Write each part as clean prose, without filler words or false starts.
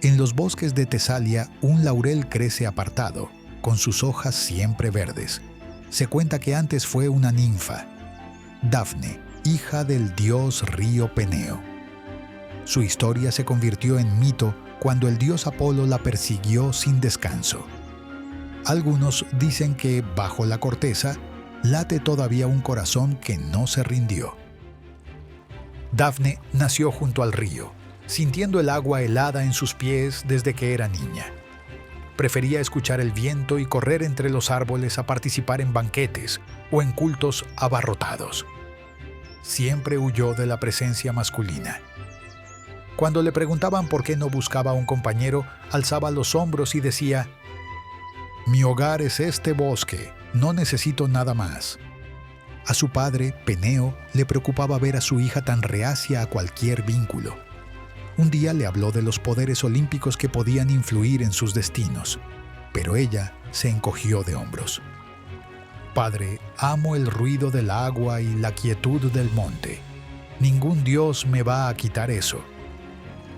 En los bosques de Tesalia, un laurel crece apartado, con sus hojas siempre verdes. Se cuenta que antes fue una ninfa, Dafne, hija del dios río Peneo. Su historia se convirtió en mito cuando el dios Apolo la persiguió sin descanso. Algunos dicen que, bajo la corteza, late todavía un corazón que no se rindió. Dafne nació junto al río, sintiendo el agua helada en sus pies desde que era niña. Prefería escuchar el viento y correr entre los árboles a participar en banquetes o en cultos abarrotados. Siempre huyó de la presencia masculina. Cuando le preguntaban por qué no buscaba un compañero, alzaba los hombros y decía: «Mi hogar es este bosque, no necesito nada más». A su padre, Peneo, le preocupaba ver a su hija tan reacia a cualquier vínculo. Un día le habló de los poderes olímpicos que podían influir en sus destinos, pero ella se encogió de hombros. «Padre, amo el ruido del agua y la quietud del monte. Ningún dios me va a quitar eso».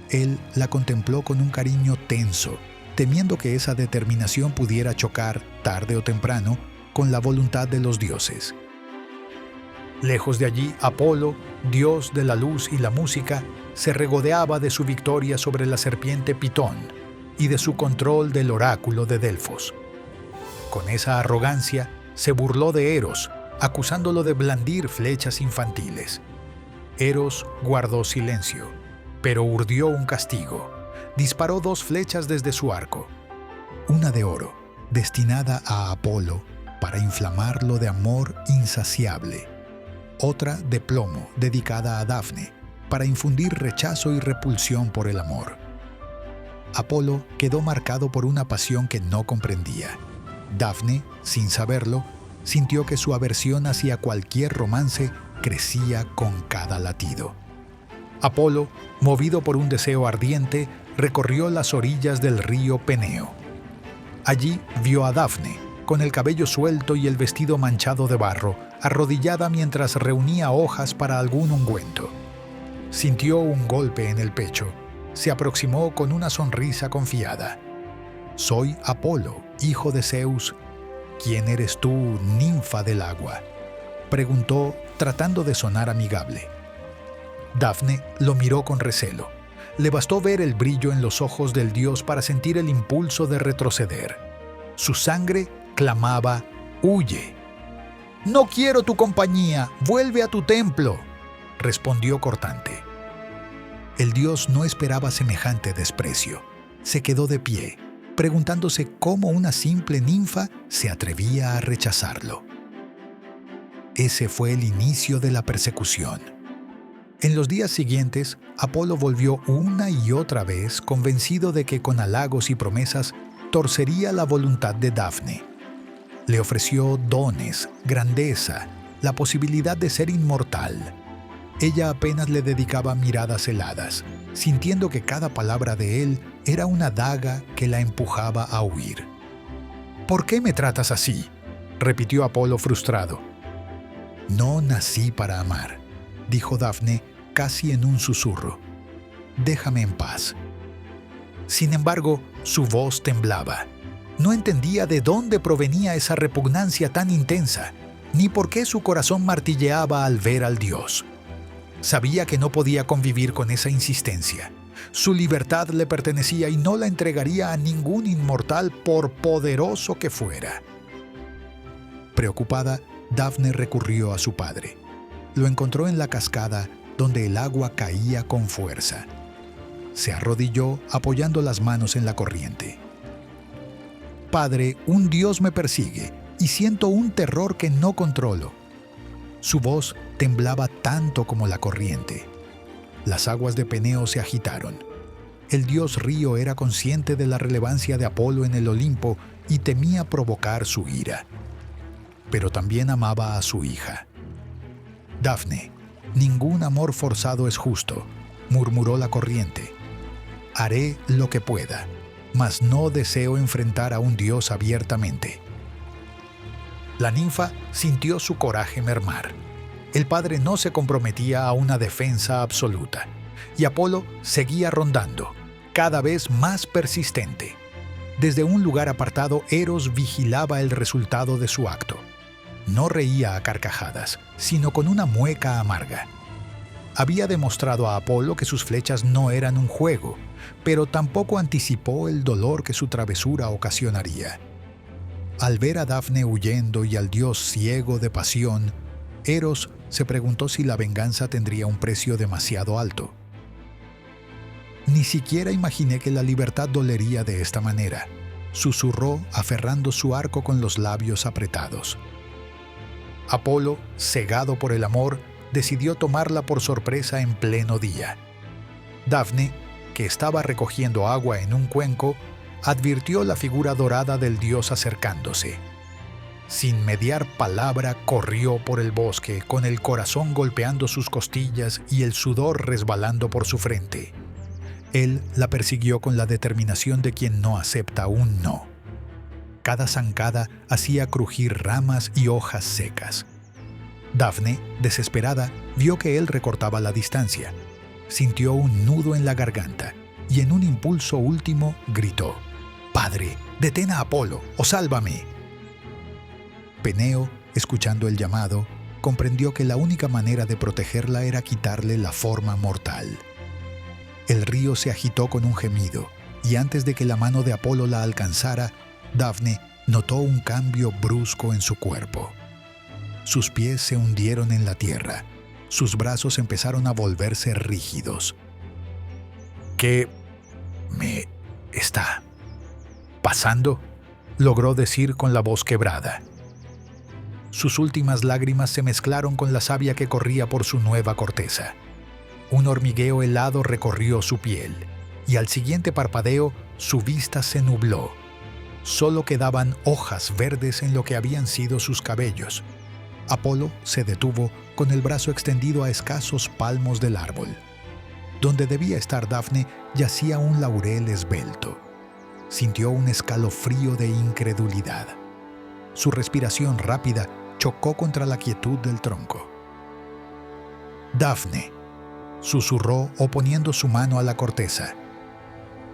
Él la contempló con un cariño tenso, temiendo que esa determinación pudiera chocar, tarde o temprano, con la voluntad de los dioses. Lejos de allí, Apolo, dios de la luz y la música, se regodeaba de su victoria sobre la serpiente Pitón y de su control del oráculo de Delfos. Con esa arrogancia, se burló de Eros, acusándolo de blandir flechas infantiles. Eros guardó silencio, pero urdió un castigo. Disparó 2 flechas desde su arco, una de oro, destinada a Apolo para inflamarlo de amor insaciable, otra de plomo, dedicada a Dafne, para infundir rechazo y repulsión por el amor. Apolo quedó marcado por una pasión que no comprendía. Dafne, sin saberlo, sintió que su aversión hacia cualquier romance crecía con cada latido. Apolo, movido por un deseo ardiente, recorrió las orillas del río Peneo. Allí vio a Dafne, con el cabello suelto y el vestido manchado de barro, arrodillada mientras reunía hojas para algún ungüento. Sintió un golpe en el pecho. Se aproximó con una sonrisa confiada. «Soy Apolo, hijo de Zeus. ¿Quién eres tú, ninfa del agua?», preguntó, tratando de sonar amigable. Dafne lo miró con recelo. Le bastó ver el brillo en los ojos del dios para sentir el impulso de retroceder. Su sangre clamaba: «¡Huye!». «No quiero tu compañía, vuelve a tu templo», respondió cortante. El dios no esperaba semejante desprecio. Se quedó de pie, preguntándose cómo una simple ninfa se atrevía a rechazarlo. Ese fue el inicio de la persecución. En los días siguientes, Apolo volvió una y otra vez, convencido de que con halagos y promesas torcería la voluntad de Dafne. Le ofreció dones, grandeza, la posibilidad de ser inmortal. Ella apenas le dedicaba miradas heladas, sintiendo que cada palabra de él era una daga que la empujaba a huir. «¿Por qué me tratas así?», repitió Apolo frustrado. «No nací para amar», dijo Dafne casi en un susurro. «Déjame en paz». Sin embargo, su voz temblaba. No entendía de dónde provenía esa repugnancia tan intensa, ni por qué su corazón martilleaba al ver al dios. Sabía que no podía convivir con esa insistencia. Su libertad le pertenecía y no la entregaría a ningún inmortal por poderoso que fuera. Preocupada, Dafne recurrió a su padre. Lo encontró en la cascada, donde el agua caía con fuerza. Se arrodilló apoyando las manos en la corriente. «Padre, un dios me persigue y siento un terror que no controlo». Su voz temblaba tanto como la corriente. Las aguas de Peneo se agitaron. El dios río era consciente de la relevancia de Apolo en el Olimpo y temía provocar su ira. Pero también amaba a su hija. «Dafne, ningún amor forzado es justo», murmuró la corriente. «Haré lo que pueda, mas no deseo enfrentar a un dios abiertamente». La ninfa sintió su coraje mermar. El padre no se comprometía a una defensa absoluta, y Apolo seguía rondando. cada vez más persistente. Desde un lugar apartado, Eros vigilaba el resultado de su acto. No reía a carcajadas, sino con una mueca amarga. Había demostrado a Apolo que sus flechas no eran un juego, pero tampoco anticipó el dolor que su travesura ocasionaría. Al ver a Dafne huyendo y al dios ciego de pasión, Eros se preguntó si la venganza tendría un precio demasiado alto. «Ni siquiera imaginé que la libertad dolería de esta manera», susurró aferrando su arco con los labios apretados. Apolo, cegado por el amor, decidió tomarla por sorpresa en pleno día. Dafne, que estaba recogiendo agua en un cuenco, advirtió la figura dorada del dios acercándose. Sin mediar palabra, corrió por el bosque, con el corazón golpeando sus costillas y el sudor resbalando por su frente. Él la persiguió con la determinación de quien no acepta un no. Cada zancada hacía crujir ramas y hojas secas. Dafne, desesperada, vio que él recortaba la distancia. Sintió un nudo en la garganta y en un impulso último gritó: «Padre, detén a Apolo o sálvame». Peneo, escuchando el llamado, comprendió que la única manera de protegerla era quitarle la forma mortal. El río se agitó con un gemido, y antes de que la mano de Apolo la alcanzara, Dafne notó un cambio brusco en su cuerpo. Sus pies se hundieron en la tierra, sus brazos empezaron a volverse rígidos. «¿Qué me está pasando?», logró decir con la voz quebrada. Sus últimas lágrimas se mezclaron con la savia que corría por su nueva corteza. Un hormigueo helado recorrió su piel, y al siguiente parpadeo su vista se nubló. Solo quedaban hojas verdes en lo que habían sido sus cabellos. Apolo se detuvo con el brazo extendido a escasos palmos del árbol. Donde debía estar Dafne yacía un laurel esbelto. Sintió un escalofrío de incredulidad. Su respiración rápida chocó contra la quietud del tronco. «Dafne», susurró oponiendo su mano a la corteza.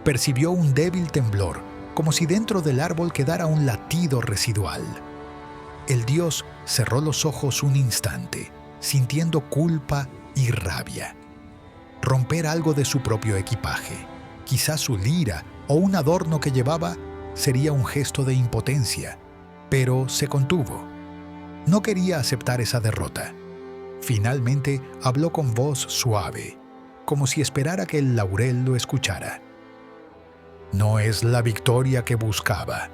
Percibió un débil temblor, como si dentro del árbol quedara un latido residual. El dios cerró los ojos un instante, sintiendo culpa y rabia. Romper algo de su propio equipaje, quizás su lira o un adorno que llevaba, sería un gesto de impotencia, pero se contuvo. No quería aceptar esa derrota. Finalmente habló con voz suave, como si esperara que el laurel lo escuchara. «No es la victoria que buscaba.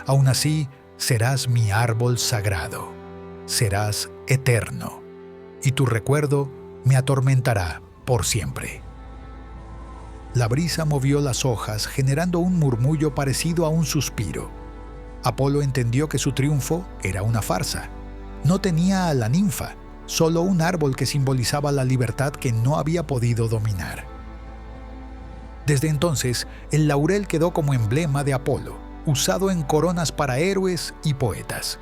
Aún así, serás mi árbol sagrado. Serás eterno. Y tu recuerdo me atormentará por siempre». La brisa movió las hojas, generando un murmullo parecido a un suspiro. Apolo entendió que su triunfo era una farsa. No tenía a la ninfa, solo un árbol que simbolizaba la libertad que no había podido dominar. Desde entonces, el laurel quedó como emblema de Apolo, usado en coronas para héroes y poetas.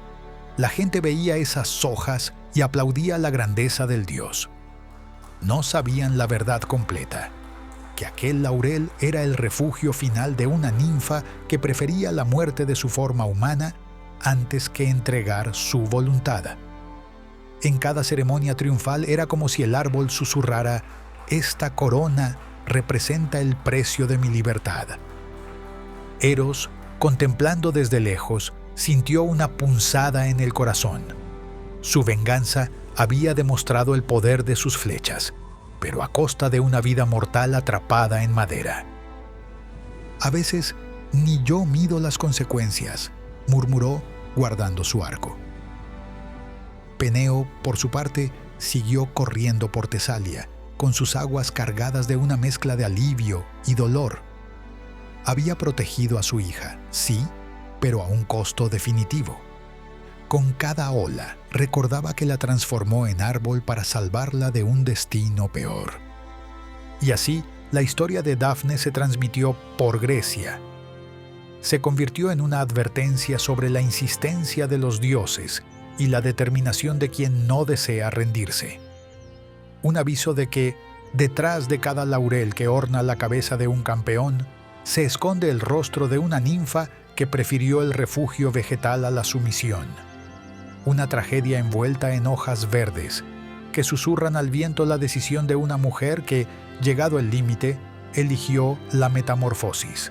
La gente veía esas hojas y aplaudía la grandeza del dios. No sabían la verdad completa, que aquel laurel era el refugio final de una ninfa que prefería la muerte de su forma humana antes que entregar su voluntad. En cada ceremonia triunfal era como si el árbol susurrara: «Esta corona representa el precio de mi libertad». Eros, contemplando desde lejos, sintió una punzada en el corazón. Su venganza había demostrado el poder de sus flechas, pero a costa de una vida mortal atrapada en madera. «A veces ni yo mido las consecuencias», murmuró, guardando su arco. Peneo, por su parte, siguió corriendo por Tesalia, con sus aguas cargadas de una mezcla de alivio y dolor. Había protegido a su hija, sí, pero a un costo definitivo. Con cada ola, recordaba que la transformó en árbol para salvarla de un destino peor. Y así, la historia de Dafne se transmitió por Grecia. Se convirtió en una advertencia sobre la insistencia de los dioses y la determinación de quien no desea rendirse. Un aviso de que Detrás de cada laurel que orna la cabeza de un campeón, se esconde el rostro de una ninfa que prefirió el refugio vegetal a la sumisión. Una tragedia envuelta en hojas verdes, que susurran al viento la decisión de una mujer que, llegado el límite, eligió la metamorfosis.